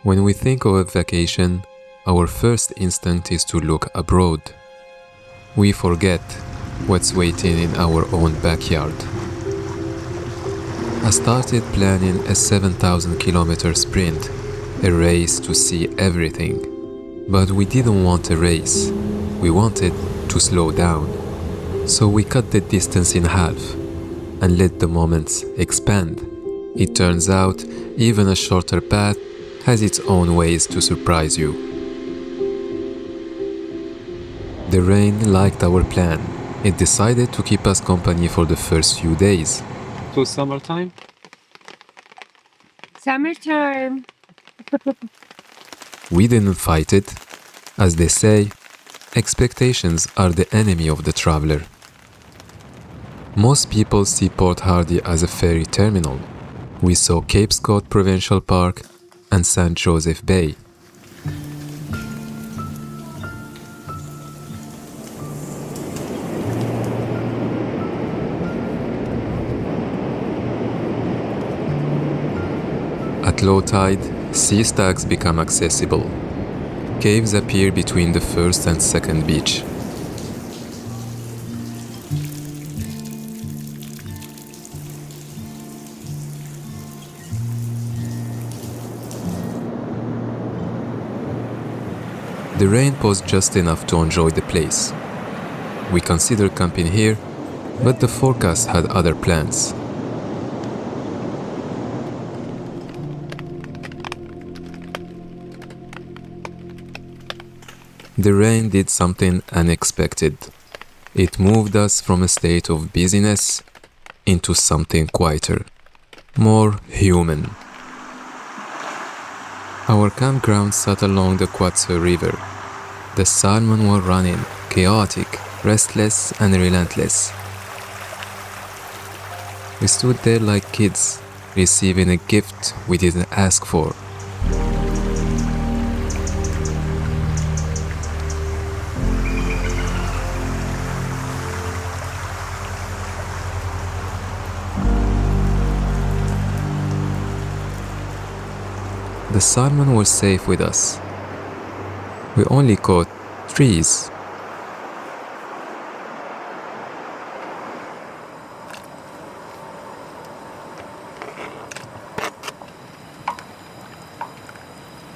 When we think of a vacation, our first instinct is to look abroad. We forget what's waiting in our own backyard. I started planning a 7,000-kilometer sprint, a race to see everything. But we didn't want a race. We wanted to slow down. So we cut the distance in half and let the moments expand. It turns out, even a shorter path has its own ways to surprise you. The rain liked our plan. It decided to keep us company for the first few days. It was summertime? Summertime. We didn't fight it. As they say, expectations are the enemy of the traveler. Most people see Port Hardy as a ferry terminal. We saw Cape Scott Provincial Park and St. Joseph Bay. At low tide, sea stacks become accessible. Caves appear between the first and second beach. The rain paused just enough to enjoy the place. We considered camping here, but the forecast had other plans. The rain did something unexpected. It moved us from a state of busyness into something quieter, more human. Our campground sat along the Quatso River. The salmon were running, chaotic, restless and relentless. We stood there like kids, receiving a gift we didn't ask for. The salmon were safe with us. We only caught trees.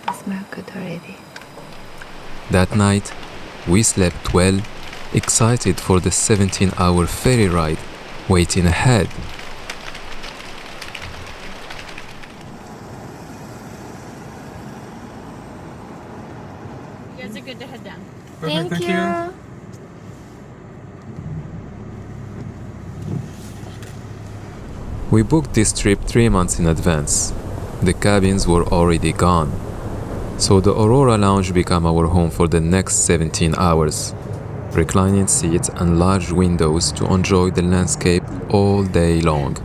It smells good already. That night, we slept well, excited for the 17-hour ferry ride waiting ahead. You guys are good to head down. Thank you. We booked this trip 3 months in advance. The cabins were already gone. So the Aurora Lounge became our home for the next 17 hours. Reclining seats and large windows to enjoy the landscape all day long.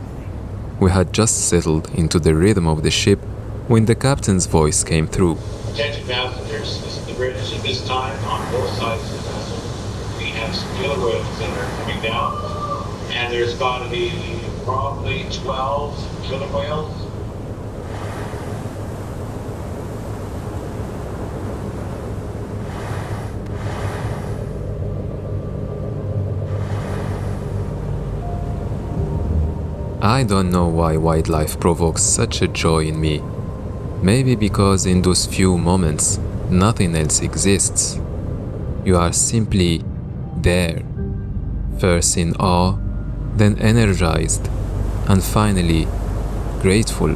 We had just settled into the rhythm of the ship when the captain's voice came through. Attention passengers, this is the British. At this time, on both sides of the vessel, we have some killer whales that are coming down, and there's got to be probably 12 killer whales. I don't know why wildlife provokes such a joy in me. Maybe because in those few moments, nothing else exists. You are simply there, first in awe, then energized, and finally grateful.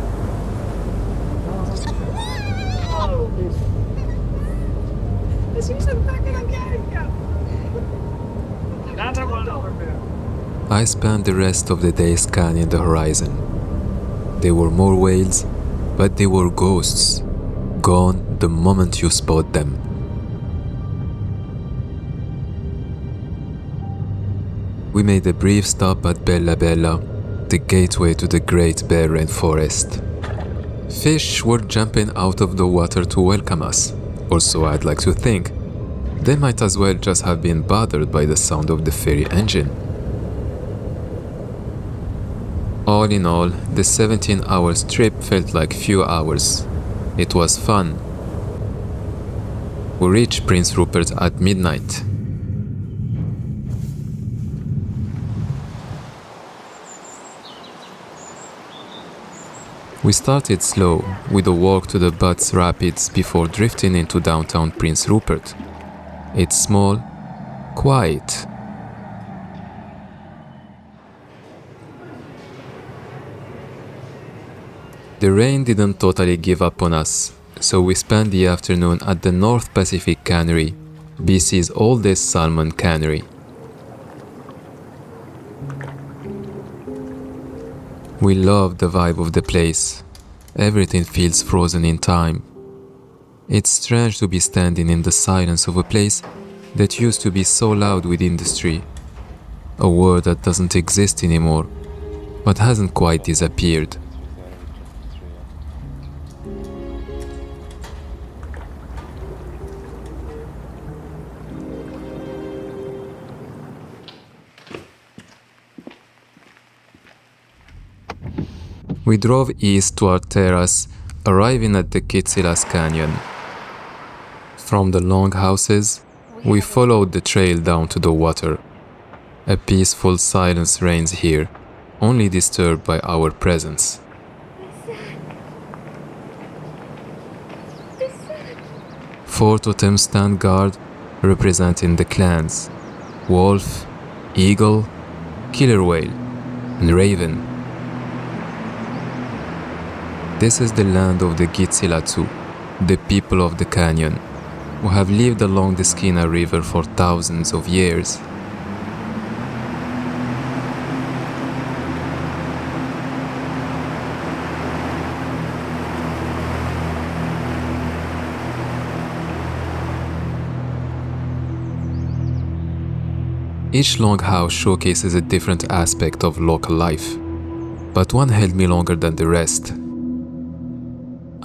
I spent the rest of the day scanning the horizon. There were more whales, but they were ghosts, gone the moment you spot them. We made a brief stop at Bella Bella, the gateway to the Great Bear Rainforest. Fish were jumping out of the water to welcome us, or so I'd like to think. They might as well just have been bothered by the sound of the ferry engine. All in all, the 17 hours trip felt like few hours. It was fun. We reached Prince Rupert at midnight. We started slow with a walk to the Butts Rapids before drifting into downtown Prince Rupert. It's small, quiet. The rain didn't totally give up on us, so we spent the afternoon at the North Pacific Cannery, BC's oldest salmon cannery. We love the vibe of the place. Everything feels frozen in time. It's strange to be standing in the silence of a place that used to be so loud with industry, a word that doesn't exist anymore, but hasn't quite disappeared. We drove east to our terrace, arriving at the Kitselas Canyon. From the long houses, we followed the trail down to the water. A peaceful silence reigns here, only disturbed by our presence. Four totems stand guard, representing the clans: wolf, eagle, killer whale, and raven. This is the land of the Kitselas, the people of the canyon, who have lived along the Skeena River for thousands of years. Each longhouse showcases a different aspect of local life, but one held me longer than the rest.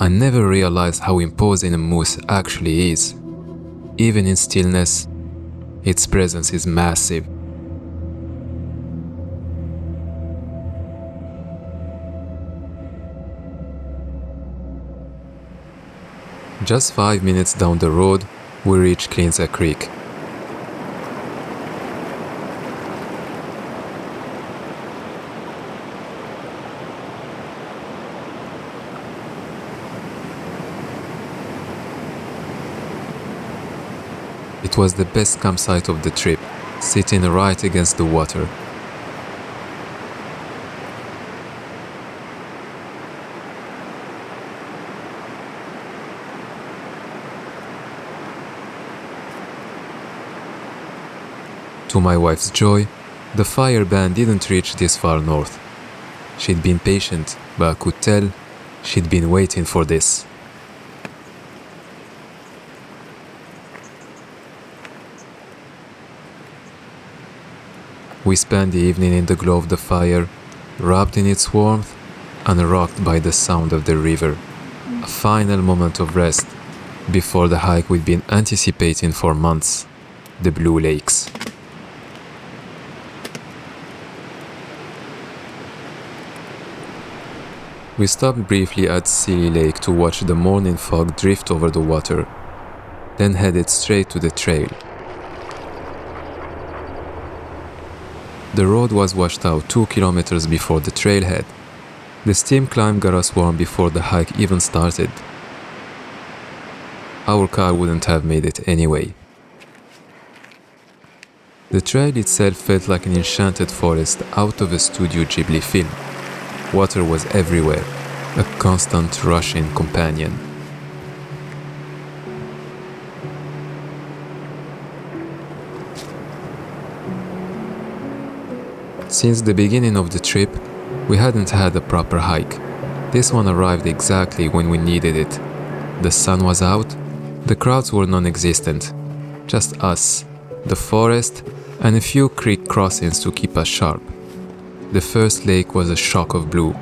I never realized how imposing a moose actually is. Even in stillness, its presence is massive. Just 5 minutes down the road, we reach Kleanza Creek. It was the best campsite of the trip, sitting right against the water. To my wife's joy, the fire ban didn't reach this far north. She'd been patient, but I could tell she'd been waiting for this. We spent the evening in the glow of the fire, wrapped in its warmth and rocked by the sound of the river. A final moment of rest before the hike we'd been anticipating for months, the Blue Lakes. We stopped briefly at Silly Lake to watch the morning fog drift over the water, then headed straight to the trail. The road was washed out 2 kilometers before the trailhead. The steep climb got us warm before the hike even started. Our car wouldn't have made it anyway. The trail itself felt like an enchanted forest out of a Studio Ghibli film. Water was everywhere, a constant rushing companion. Since the beginning of the trip, we hadn't had a proper hike. This one arrived exactly when we needed it. The sun was out, the crowds were non-existent. Just us, the forest, and a few creek crossings to keep us sharp. The first lake was a shock of blue,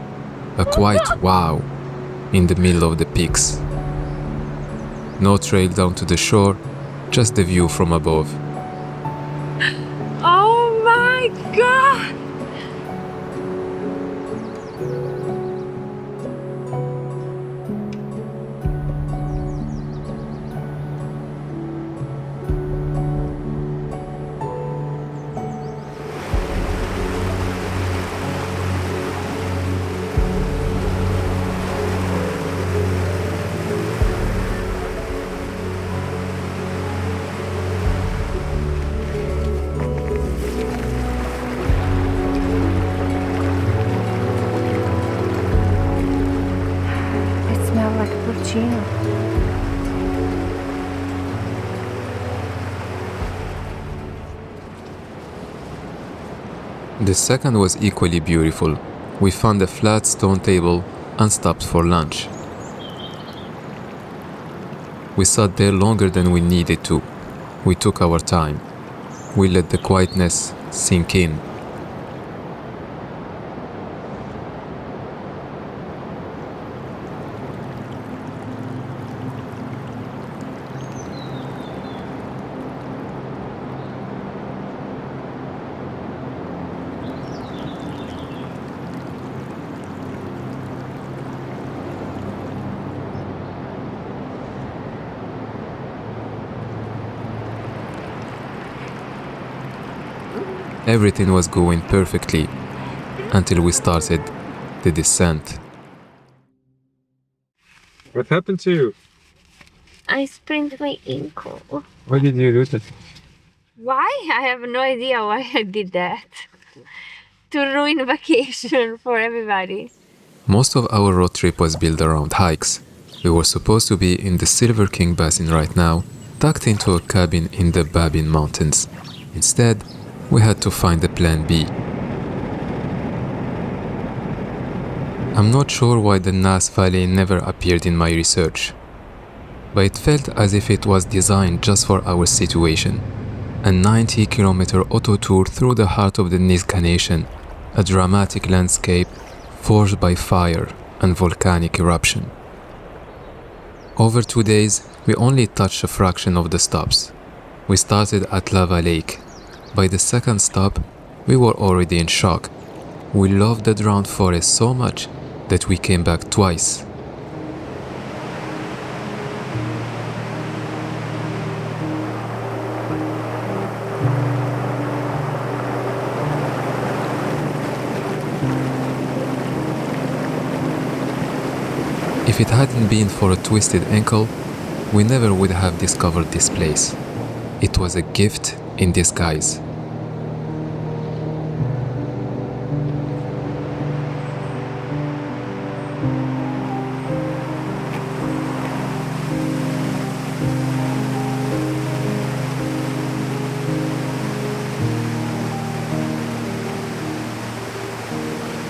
a quiet wow in the middle of the peaks. No trail down to the shore, just the view from above. Oh my God! vicino. The second was equally beautiful. We found a flat stone table and stopped for lunch. We sat there longer than we needed to. We took our time. We let the quietness sink in. Everything was going perfectly until we started the descent. What happened to you? I sprained my ankle. Why did you do that? Why? I have no idea why I did that. To ruin vacation for everybody. Most of our road trip was built around hikes. We were supposed to be in the Silver King Basin right now, tucked into a cabin in the Babin Mountains. Instead, we had to find a plan B. I'm not sure why the Nass Valley never appeared in my research, but it felt as if it was designed just for our situation. A 90-kilometer auto tour through the heart of the Nizhka Nation, a dramatic landscape forged by fire and volcanic eruption. Over 2 days, we only touched a fraction of the stops. We started at Lava Lake. By the second stop, we were already in shock. We loved the drowned forest so much that we came back twice. If it hadn't been for a twisted ankle, we never would have discovered this place. It was a gift in disguise.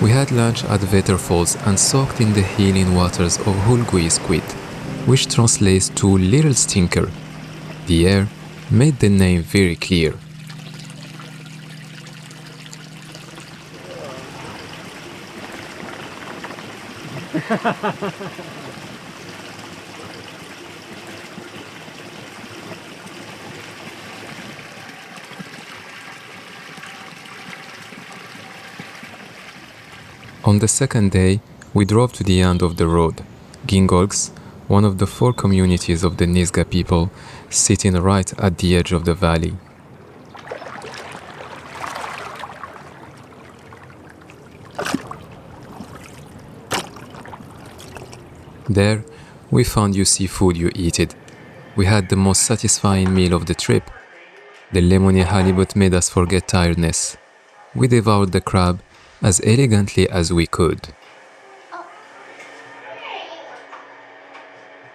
We had lunch at Veterfalls and soaked in the healing waters of Hulgui Squid, which translates to Little Stinker. The air made the name very clear. On the second day, we drove to the end of the road, Gingolgs, one of the 4 communities of the Nizhga people, sitting right at the edge of the valley. There, we found you seafood you eat it. We had the most satisfying meal of the trip. The lemony halibut made us forget tiredness. We devoured the crab as elegantly as we could.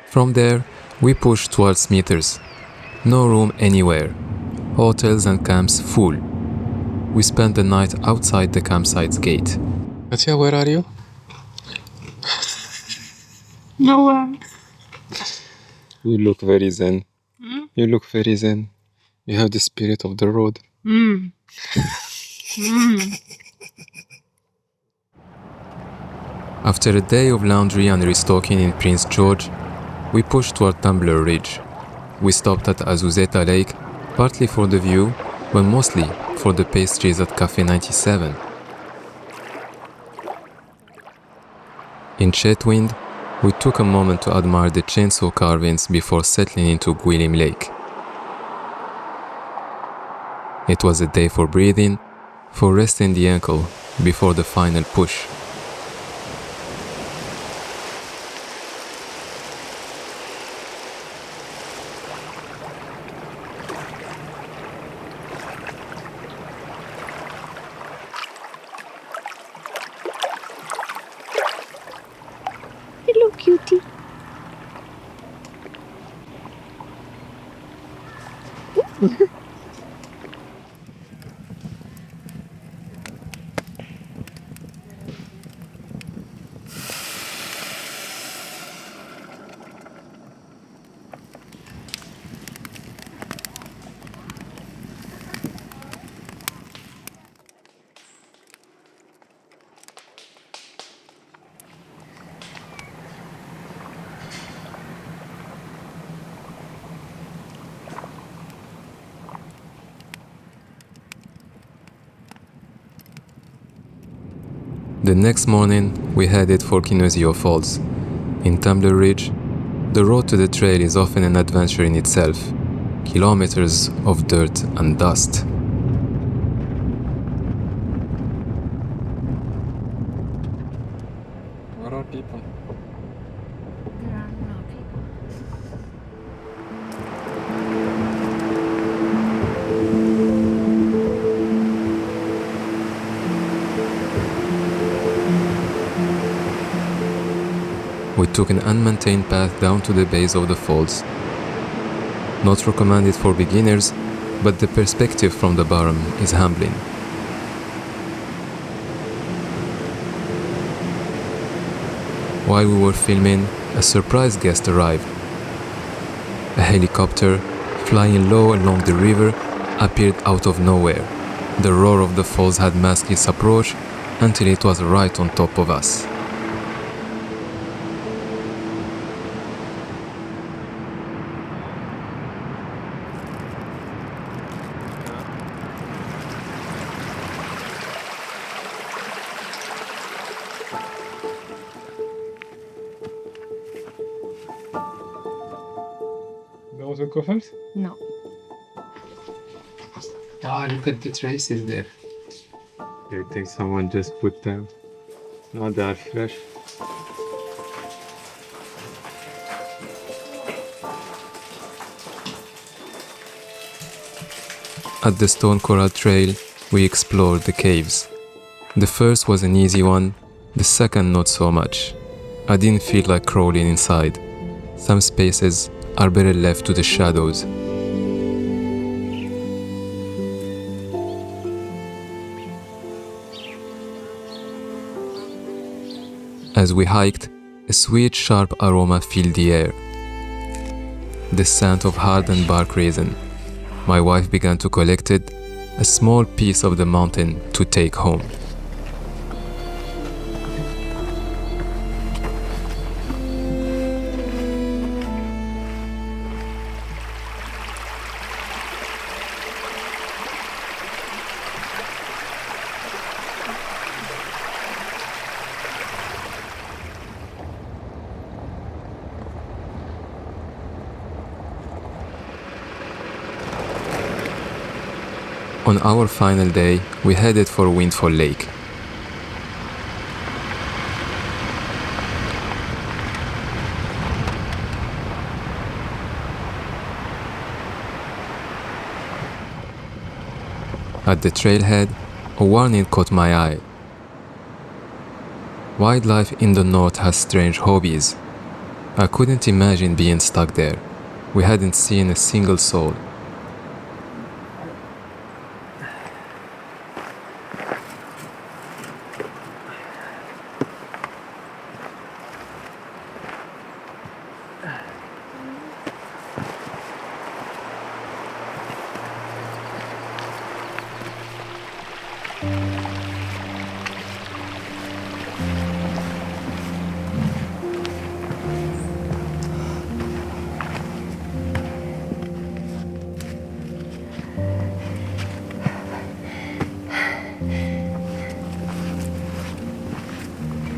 From there, we pushed towards meters. No room anywhere. Hotels and camps full. We spent the night outside the campsite's gate. Katya, where are you? Nowhere. You look very zen. You look very zen. You have the spirit of the road. After a day of laundry and restocking in Prince George, we pushed toward Tumbler Ridge. We stopped at Azuzeta Lake, partly for the view, but mostly for the pastries at Cafe 97. In Chetwynd, we took a moment to admire the chainsaw carvings before settling into Gwillim Lake. It was a day for breathing, for resting the ankle before the final push. Hello, cutie. The next morning, we headed for Kinuseo Falls. In Tumbler Ridge, the road to the trail is often an adventure in itself. Kilometers of dirt and dust. Where are people? There are no people. We took an unmaintained path down to the base of the falls. Not recommended for beginners, but the perspective from the bottom is humbling. While we were filming, a surprise guest arrived. A helicopter, flying low along the river, appeared out of nowhere. The roar of the falls had masked its approach until it was right on top of us. Those are gophers? No. Ah, look at the traces there. I think someone just put them. No, they are fresh. At the Stone Coral Trail, we explored the caves. The first was an easy one, the second not so much. I didn't feel like crawling inside. Some spaces are better left to the shadows. As we hiked, a sweet, sharp aroma filled the air. The scent of hardened bark resin. My wife began to collect it, a small piece of the mountain to take home. On our final day, we headed for Windfall Lake. At the trailhead, a warning caught my eye. Wildlife in the north has strange hobbies. I couldn't imagine being stuck there. We hadn't seen a single soul.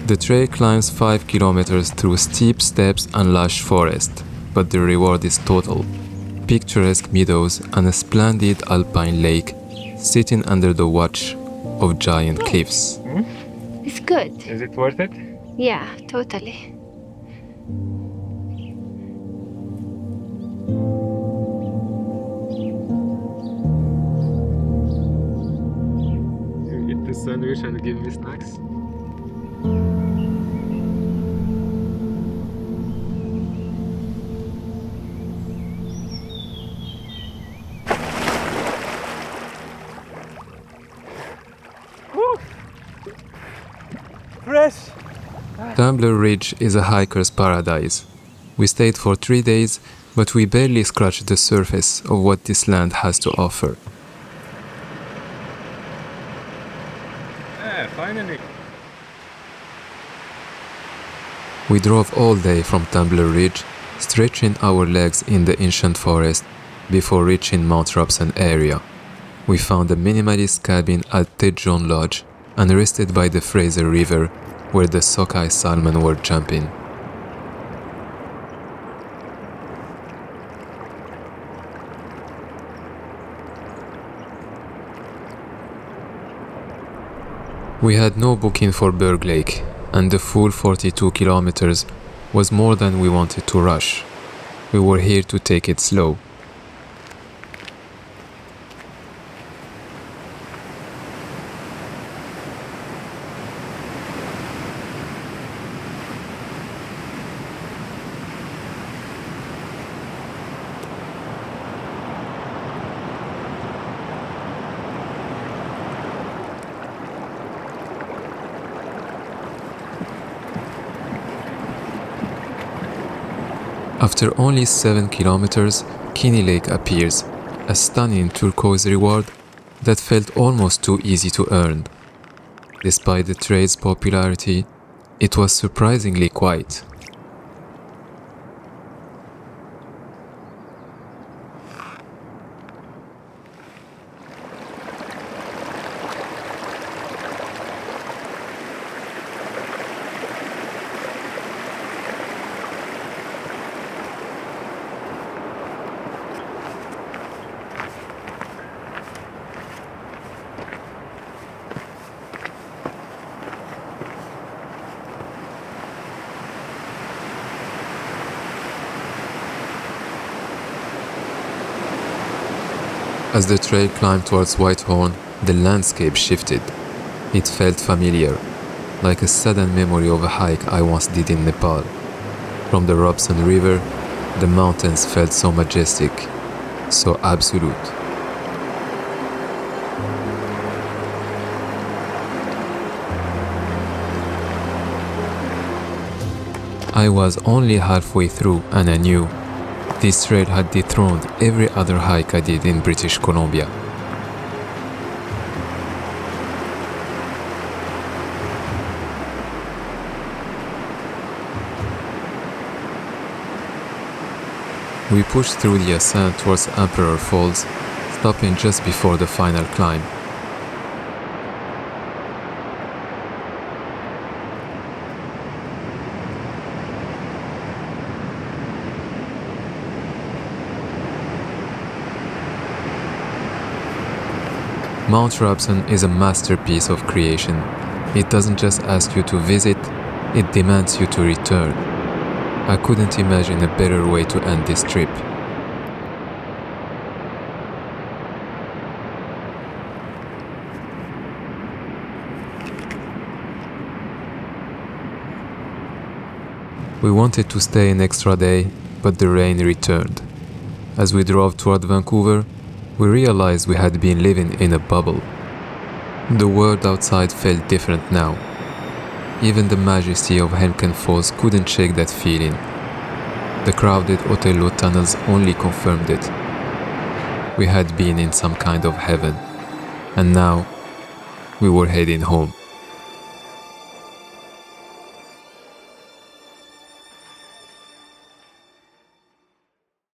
The trail climbs 5 kilometers through steep steps and lush forest, but the reward is total. Picturesque meadows and a splendid alpine lake sitting under the watch of giant cliffs. It's good. Is it worth it? Yeah, totally. You eat this sandwich and give me snacks? Tumbler Ridge is a hiker's paradise. We stayed for 3 days, but we barely scratched the surface of what this land has to offer. Finally. We drove all day from Tumbler Ridge, stretching our legs in the ancient forest before reaching Mount Robson area. We found a minimalist cabin at Tejon Lodge and rested by the Fraser River where the sockeye salmon were jumping. We had no booking for Berg Lake, and the full 42 kilometers was more than we wanted to rush. We were here to take it slow. After only 7 kilometers, Kinuseo Lake appears, a stunning turquoise reward that felt almost too easy to earn. Despite the trail's popularity, it was surprisingly quiet. As the trail climbed towards Whitehorn, the landscape shifted. It felt familiar, like a sudden memory of a hike I once did in Nepal. From the Robson River, the mountains felt so majestic, so absolute. I was only halfway through and I knew this trail had dethroned every other hike I did in British Columbia. We pushed through the ascent towards Emperor Falls, stopping just before the final climb. Mount Robson is a masterpiece of creation. It doesn't just ask you to visit, it demands you to return. I couldn't imagine a better way to end this trip. We wanted to stay an extra day, but the rain returned. As we drove toward Vancouver, we realized we had been living in a bubble. The world outside felt different now. Even the majesty of Henken Falls couldn't shake that feeling. The crowded Otello tunnels only confirmed it. We had been in some kind of heaven, and now we were heading home.